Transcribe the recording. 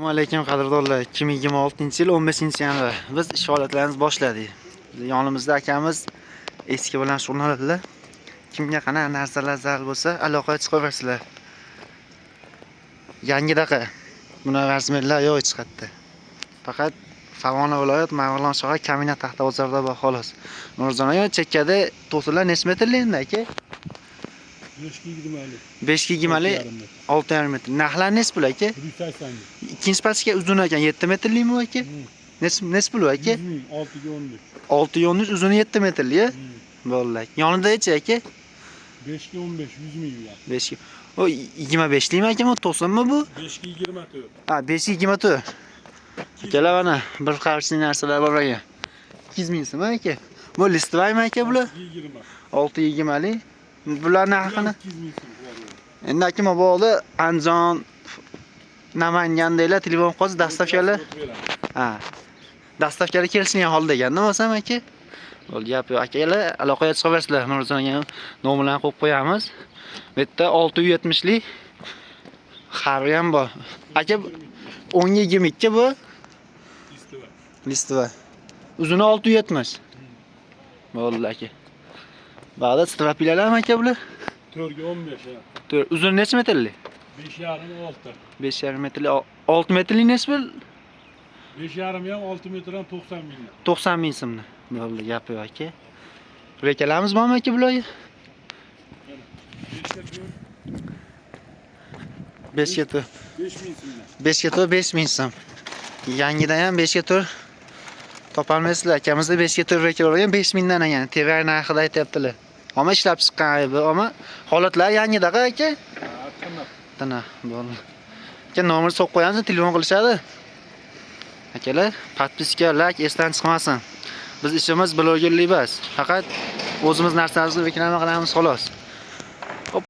Assalomu alaykum qadrdonlar. 2026-yil 15-yanvar biz ish faoliyatlarimizni boshladik. Yonimizda akamiz eski bilan shug'ullanadilar. Kimga qanaqa narsalar zarur bo'lsa, aloqaga chiqaversizlar. Yangidaqa buni razmerlar yo'q chiqadi. Faqat Farg'ona viloyat Marg'ilon shahar Kamina taxta bozorida bor xolos. Nurjon aka chekkada to'silar necha metrli endi aka? 520 6,5 metr. Narxlar necha pul aka? Ikkinchi pastga uzun ekan 7 metrlimi aka? Necha pul aka? 6,13 uzuni 7 metrli. Bo'ldi. Yonidachi aka? 5 ga 15 100 ming yuvar. 5 o 25limi aka, bu to'sinmi bu? 5 ga 24. Ha, 5 ga 24. Akalar mana bir qarshi narsalar bor ekan. 200 ming so'm aka. Bu listvaymi aka bular? 6,20lik. Bular narxini? Endi akam bo'ldi Andijon Namangandaglar telefon qo'ysa dastavkalar. Ha. Dastavkalar kelishgan holda ekanda bo'lsam aka. Bo'ldi, gap yo'q akalar, aloqaga chiqaversizlar. Nurjonga nominalarni qo'yib qo'yamiz. Bu yerda 670lik xari ham bor. Aka 10-22 bu. Listva. Uzuni 670. Bo'ldi aka. Ba'da strapilarmi aka bular? 4 ga 15 ha. Uzuni necha metrli? 5,5 6. 5,5 metrli 6 metrli necha pul? 5,5 ham 6 metr ham 90 ming. 90 ming so'mni. Bo'ldi, gap yo'q aka. Rekalarimiz bormi aka bularga? 5 ga 4. 5 ming so'm. 5 ga 4 5 ming so'm. Yangida ham 5 ga 4 topolmaysizlar. Akamizda 5 ga 4 reka bo'lgan 5 mingdan ekan. Tevar narxida aytayaptilar. Ammo ishlab chiqqan aybi, ammo holatlar yangidaqa aka. Tana, bo'ldi. Aka nomer so'q qo'yamiz, telefon qilishadi. Akalar, podpiska, like esdan chiqmasin. Biz ishimiz blogerlik emas. Faqat o'zimiz narsamizni reklama qilamiz xolos.